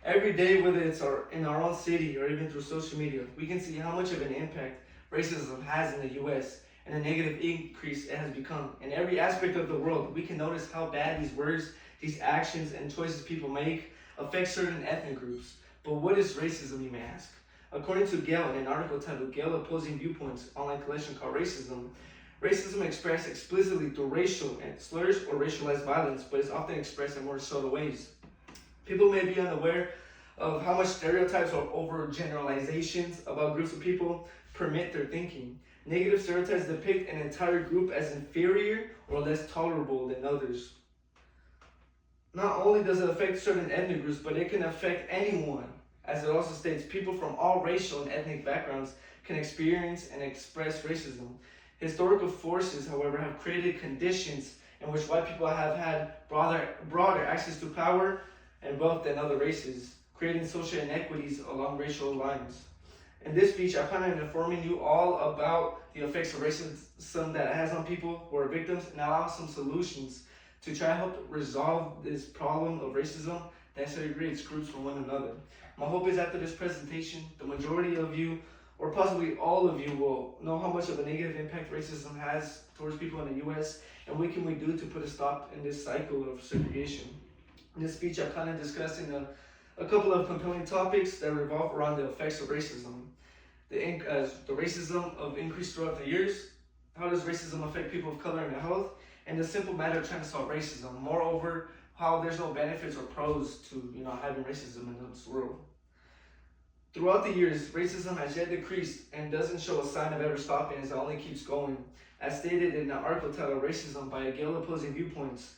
Every day, whether it's in our own city or even through social media, we can see how much of an impact racism has in the US and a negative increase it has become. In every aspect of the world, we can notice how bad these words, these actions, and choices people make affect certain ethnic groups. But what is racism, you may ask? According to Gale, in an article titled Gale Opposing Viewpoints, online collection called Racism, racism expressed explicitly through racial and slurs or racialized violence, but is often expressed in more subtle ways. People may be unaware of how much stereotypes or overgeneralizations about groups of people permit their thinking. Negative stereotypes depict an entire group as inferior or less tolerable than others. Not only does it affect certain ethnic groups, but it can affect anyone. As it also states, people from all racial and ethnic backgrounds can experience and express racism. Historical forces, however, have created conditions in which white people have had broader access to power and wealth than other races, creating social inequities along racial lines. In this speech, I plan on informing you all about the effects of racism that it has on people who are victims and allow some solutions to try to help resolve this problem of racism that segregates groups from one another. My hope is after this presentation, the majority of you, or possibly all of you, will know how much of a negative impact racism has towards people in the US and what can we do to put a stop in this cycle of segregation. In this speech, I plan on discussing a couple of compelling topics that revolve around the effects of racism. The racism of increased throughout the years, how does racism affect people of color and their health, and the simple matter of trying to solve racism. Moreover, how there's no benefits or pros to having racism in this world. Throughout the years, racism has yet decreased and doesn't show a sign of ever stopping as it only keeps going. As stated in the article titled Racism by Gale Opposing Viewpoints,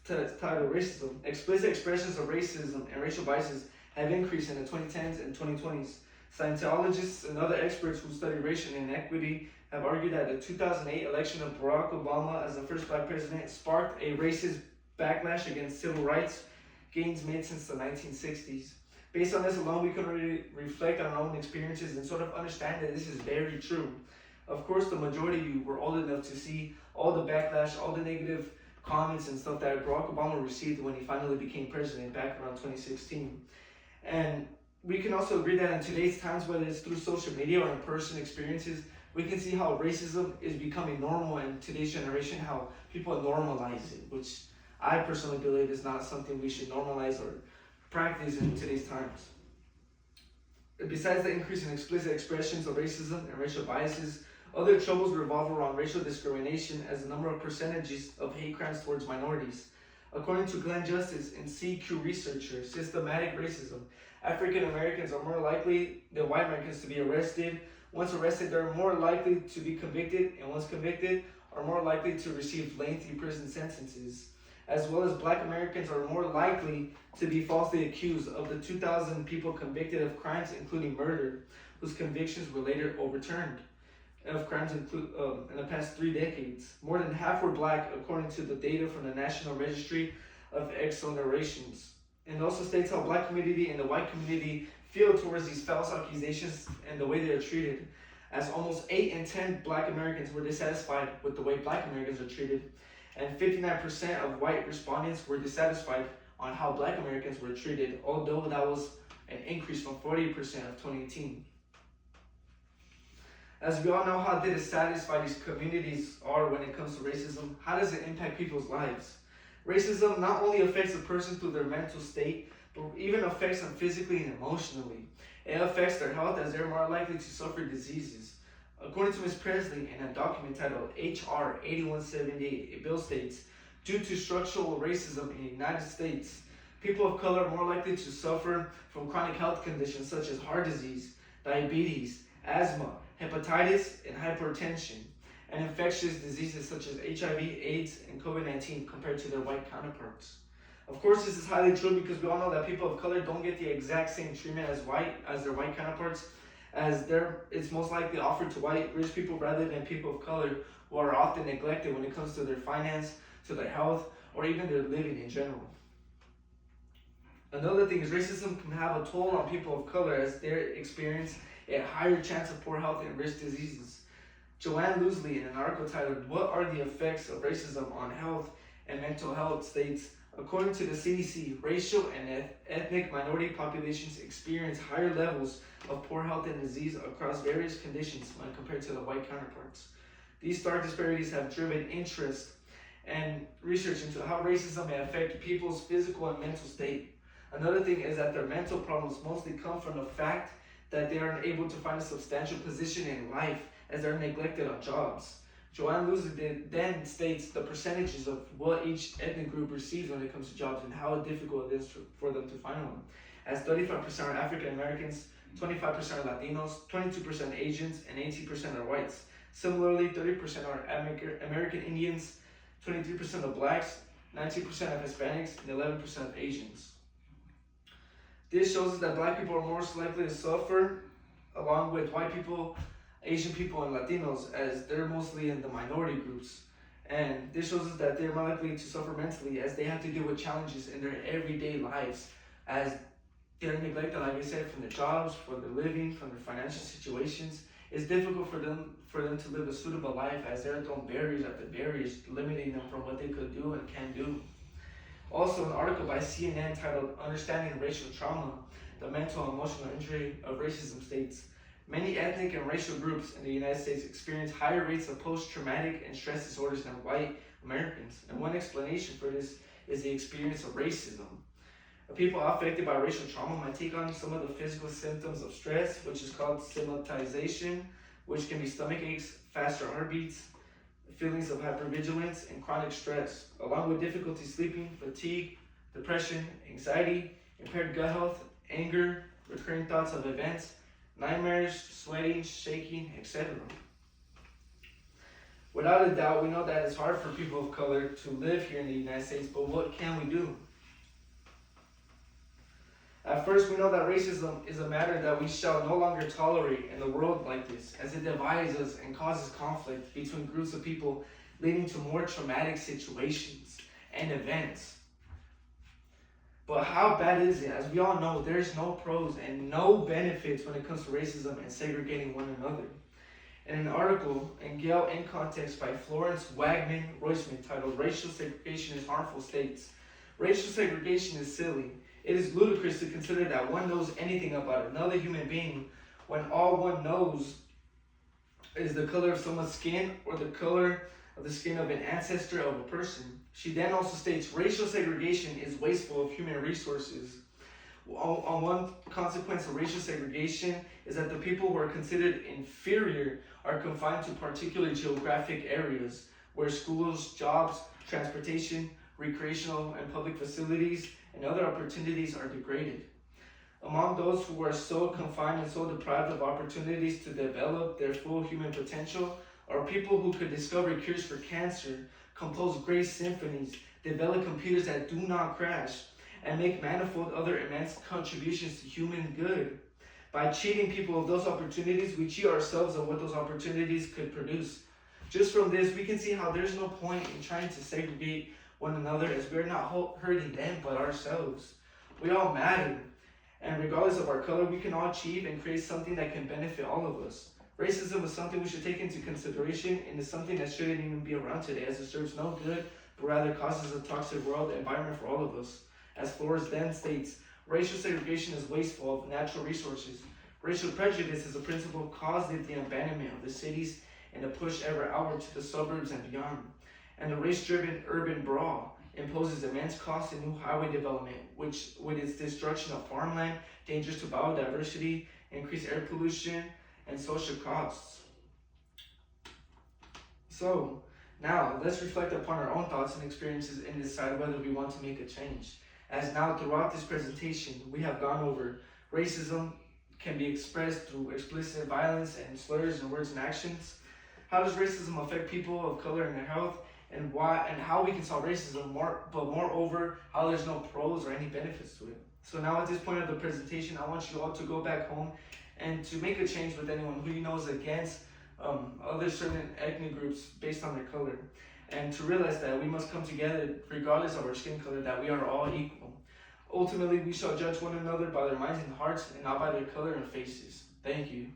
titled Racism, explicit expressions of racism and racial biases have increased in the 2010s and 2020s. Scientologists and other experts who study racial inequity have argued that the 2008 election of Barack Obama as the first black president sparked a racist backlash against civil rights gains made since the 1960s. Based on this alone, we can really reflect on our own experiences and sort of understand that this is very true. Of course, the majority of you were old enough to see all the backlash, all the negative comments and stuff that Barack Obama received when he finally became president back around 2016. And we can also agree that in today's times, whether it's through social media or in-person experiences, we can see how racism is becoming normal in today's generation, how people normalize it, which I personally believe is not something we should normalize or practice in today's times. Besides the increase in explicit expressions of racism and racial biases, other troubles revolve around racial discrimination as the number of percentages of hate crimes towards minorities. According to Glenn Justice and CQ researcher, systematic racism, African Americans are more likely than white Americans to be arrested. Once arrested, they're more likely to be convicted, and once convicted, are more likely to receive lengthy prison sentences. As well as black Americans are more likely to be falsely accused. Of the 2,000 people convicted of crimes including murder, whose convictions were later overturned, of crimes in the past 3 decades, more than half were black, according to the data from the National Registry of Exonerations. And also states how black community and the white community feel towards these false accusations and the way they are treated, as almost 8 in 10 black Americans were dissatisfied with the way black Americans are treated, and 59% of white respondents were dissatisfied on how black Americans were treated, although that was an increase from 40% of 2018. As we all know how dissatisfied these communities are when it comes to racism, how does it impact people's lives? Racism not only affects a person through their mental state, but even affects them physically and emotionally. It affects their health as they're more likely to suffer diseases. According to Ms. Presley, in a document titled H.R. 8178, a bill states, due to structural racism in the United States, people of color are more likely to suffer from chronic health conditions such as heart disease, diabetes, asthma, hepatitis, and hypertension, and infectious diseases such as HIV, AIDS, and COVID-19 compared to their white counterparts. Of course, this is highly true because we all know that people of color don't get the exact same treatment as their white counterparts, as it's most likely offered to white rich people rather than people of color, who are often neglected when it comes to their finance, to their health, or even their living in general. Another thing is racism can have a toll on people of color as they experience a higher chance of poor health and risk diseases. Joanne Loosley, in an article titled What Are the Effects of Racism on Health and Mental Health, states, According to the CDC, racial and ethnic minority populations experience higher levels of poor health and disease across various conditions when compared to the white counterparts. These stark disparities have driven interest and research into how racism may affect people's physical and mental state. Another thing is that their mental problems mostly come from the fact that they aren't able to find a substantial position in life as they're neglected on jobs. Joanne Lucy then states the percentages of what each ethnic group receives when it comes to jobs and how difficult it is for them to find one. As 35% are African Americans, 25% are Latinos, 22% Asians, and 18% are whites. Similarly, 30% are American Indians, 23% of blacks, 19% of Hispanics, and 11% of Asians. This shows us that black people are most likely to suffer, along with white people, Asian people, and Latinos, as they're mostly in the minority groups. And this shows us that they're more likely to suffer mentally as they have to deal with challenges in their everyday lives, as they're neglected, like I said, from their jobs, for their living, from their financial situations. It's difficult for them to live a suitable life as they're thrown barriers after barriers, limiting them from what they could do and can do. Also, an article by CNN titled Understanding Racial Trauma, the Mental and Emotional Injury of Racism states, many ethnic and racial groups in the United States experience higher rates of post-traumatic and stress disorders than white Americans. And one explanation for this is the experience of racism. People affected by racial trauma might take on some of the physical symptoms of stress, which is called stigmatization, which can be stomach aches, faster heartbeats, feelings of hypervigilance, and chronic stress, along with difficulty sleeping, fatigue, depression, anxiety, impaired gut health, anger, recurring thoughts of events, nightmares, sweating, shaking, etc. Without a doubt, we know that it's hard for people of color to live here in the United States, but what can we do? At first, we know that racism is a matter that we shall no longer tolerate in a world like this, as it divides us and causes conflict between groups of people, leading to more traumatic situations and events. But how bad is it? As we all know, there's no pros and no benefits when it comes to racism and segregating one another. In an article in Gale in Context by Florence Wagman Roisman titled Racial Segregation is Harmful states, racial segregation is silly. It is ludicrous to consider that one knows anything about another human being when all one knows is the color of someone's skin or the color of the skin of an ancestor of a person. She then also states racial segregation is wasteful of human resources. On one consequence of racial segregation is that the people who are considered inferior are confined to particular geographic areas where schools, jobs, transportation, recreational and public facilities, and other opportunities are degraded. Among those who are so confined and so deprived of opportunities to develop their full human potential are people who could discover cures for cancer, compose great symphonies, develop computers that do not crash, and make manifold other immense contributions to human good. By cheating people of those opportunities, we cheat ourselves of what those opportunities could produce. Just from this, we can see how there's no point in trying to segregate one another, as we're not hurting them but ourselves. We all matter, and regardless of our color, we can all achieve and create something that can benefit all of us. Racism is something we should take into consideration, and is something that shouldn't even be around today, as it serves no good, but rather causes a toxic world environment for all of us. As Flores then states, racial segregation is wasteful of natural resources. Racial prejudice is a principle causing the abandonment of the cities and the push ever outward to the suburbs and beyond. And the race-driven urban brawl imposes immense costs in new highway development, which, with its destruction of farmland, dangers to biodiversity, increased air pollution, and social costs. So, now, let's reflect upon our own thoughts and experiences and decide whether we want to make a change. As now, throughout this presentation, we have gone over racism can be expressed through explicit violence and slurs in words and actions. How does racism affect people of color and their health? And why and how we can solve racism, but moreover, how there's no pros or any benefits to it. So now at this point of the presentation, I want you all to go back home and to make a change with anyone who you know is against other certain ethnic groups based on their color. And to realize that we must come together regardless of our skin color, that we are all equal. Ultimately, we shall judge one another by their minds and hearts and not by their color and faces. Thank you.